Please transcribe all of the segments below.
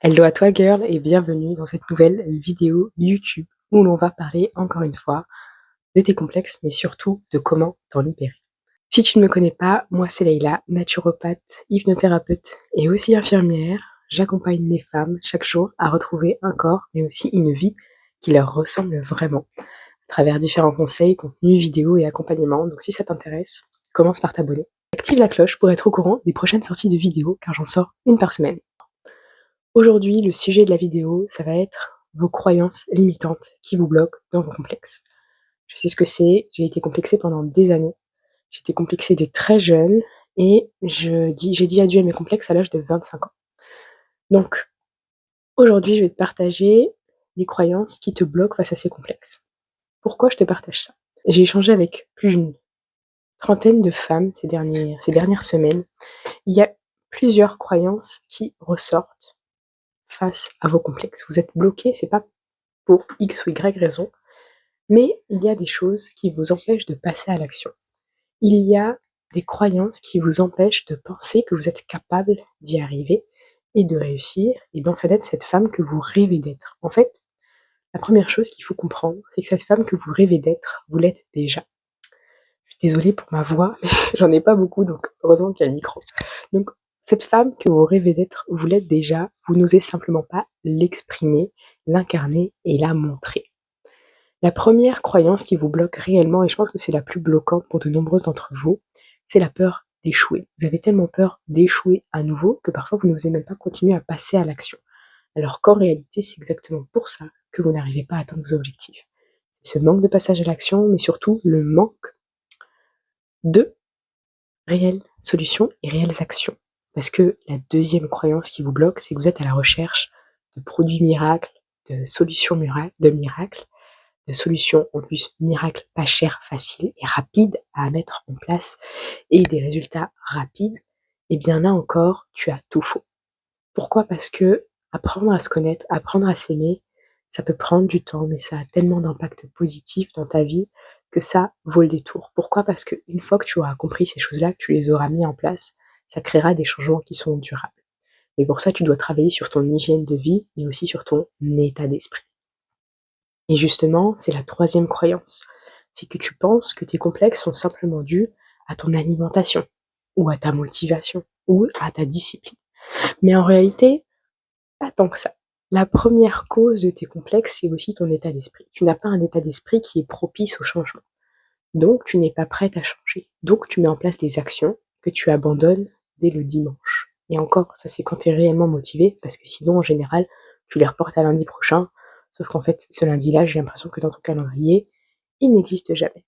Hello à toi girl et bienvenue dans cette nouvelle vidéo YouTube où l'on va parler encore une fois de tes complexes mais surtout de comment t'en libérer. Si tu ne me connais pas, moi c'est Leïla, naturopathe, hypnothérapeute et aussi infirmière. J'accompagne les femmes chaque jour à retrouver un corps mais aussi une vie qui leur ressemble vraiment à travers différents conseils, contenus, vidéos et accompagnements. Donc si ça t'intéresse, commence par t'abonner. Active la cloche pour être au courant des prochaines sorties de vidéos car j'en sors une par semaine. Aujourd'hui, le sujet de la vidéo, ça va être vos croyances limitantes qui vous bloquent dans vos complexes. Je sais ce que c'est, j'ai été complexée pendant des années. J'ai été complexée dès très jeune et j'ai dit adieu à mes complexes à l'âge de 25 ans. Donc, aujourd'hui, je vais te partager les croyances qui te bloquent face à ces complexes. Pourquoi je te partage ça? J'ai échangé avec plus d'une trentaine de femmes ces dernières semaines. Il y a plusieurs croyances qui ressortent face à vos complexes. Vous êtes bloqué, c'est pas pour X ou Y raison, mais il y a des choses qui vous empêchent de passer à l'action. Il y a des croyances qui vous empêchent de penser que vous êtes capable d'y arriver et de réussir et d'en fait être cette femme que vous rêvez d'être. En fait, la première chose qu'il faut comprendre, c'est que cette femme que vous rêvez d'être, vous l'êtes déjà. Je suis désolée pour ma voix, mais j'en ai pas beaucoup, donc heureusement qu'il y a le micro. Donc, cette femme que vous rêvez d'être, vous l'êtes déjà, vous n'osez simplement pas l'exprimer, l'incarner et la montrer. La première croyance qui vous bloque réellement, et je pense que c'est la plus bloquante pour de nombreuses d'entre vous, c'est la peur d'échouer. Vous avez tellement peur d'échouer à nouveau que parfois vous n'osez même pas continuer à passer à l'action. Alors qu'en réalité, c'est exactement pour ça que vous n'arrivez pas à atteindre vos objectifs. C'est ce manque de passage à l'action, mais surtout le manque de réelles solutions et réelles actions. Parce que la deuxième croyance qui vous bloque, c'est que vous êtes à la recherche de produits miracles, de solutions miracles, de solutions en plus miracles, pas chères, faciles et rapides à mettre en place et des résultats rapides. Et bien là encore, tu as tout faux. Pourquoi? Parce que apprendre à se connaître, apprendre à s'aimer, ça peut prendre du temps, mais ça a tellement d'impact positif dans ta vie que ça vaut le détour. Pourquoi? Parce qu'une fois que tu auras compris ces choses-là, que tu les auras mis en place, ça créera des changements qui sont durables. Et pour ça, tu dois travailler sur ton hygiène de vie, mais aussi sur ton état d'esprit. Et justement, c'est la troisième croyance. C'est que tu penses que tes complexes sont simplement dus à ton alimentation, ou à ta motivation, ou à ta discipline. Mais en réalité, pas tant que ça. La première cause de tes complexes, c'est aussi ton état d'esprit. Tu n'as pas un état d'esprit qui est propice au changement. Donc, tu n'es pas prête à changer. Donc, tu mets en place des actions que tu abandonnes dès le dimanche. Et encore, ça c'est quand tu es réellement motivé, parce que sinon, en général, tu les reportes à lundi prochain. Sauf qu'en fait, ce lundi-là, j'ai l'impression que dans ton calendrier, il n'existe jamais.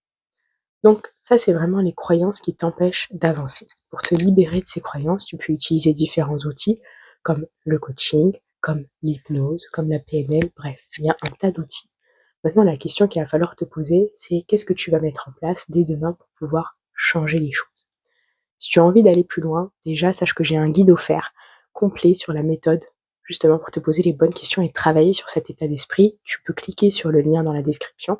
Donc, ça, c'est vraiment les croyances qui t'empêchent d'avancer. Pour te libérer de ces croyances, tu peux utiliser différents outils, comme le coaching, comme l'hypnose, comme la PNL, bref, il y a un tas d'outils. Maintenant, la question qu'il va falloir te poser, c'est qu'est-ce que tu vas mettre en place dès demain pour pouvoir changer les choses. Si tu as envie d'aller plus loin, déjà, sache que j'ai un guide offert, complet sur la méthode, justement pour te poser les bonnes questions et travailler sur cet état d'esprit. Tu peux cliquer sur le lien dans la description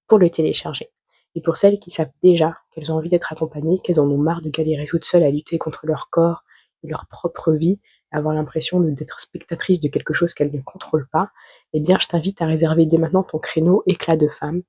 pour le télécharger. Et pour celles qui savent déjà qu'elles ont envie d'être accompagnées, qu'elles en ont marre de galérer toutes seules à lutter contre leur corps et leur propre vie, avoir l'impression d'être spectatrice de quelque chose qu'elles ne contrôlent pas, eh bien, je t'invite à réserver dès maintenant ton créneau éclat de femme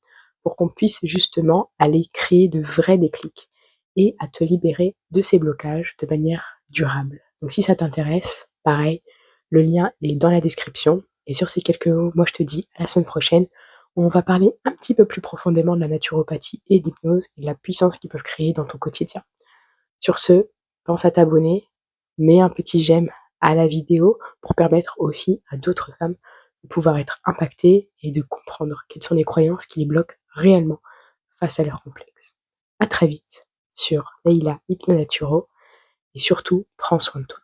pour qu'on puisse justement aller créer de vrais déclics et à te libérer de ces blocages de manière durable. Donc si ça t'intéresse, pareil, le lien est dans la description. Et sur ces quelques mots, moi je te dis à la semaine prochaine où on va parler un petit peu plus profondément de la naturopathie et d'hypnose et de la puissance qu'ils peuvent créer dans ton quotidien. Sur ce, pense à t'abonner, mets un petit j'aime à la vidéo pour permettre aussi à d'autres femmes de pouvoir être impactées et de comprendre quelles sont les croyances qui les bloquent réellement face à leurs complexes. À très vite sur Leïla Hypnonaturo et surtout, prends soin de toi.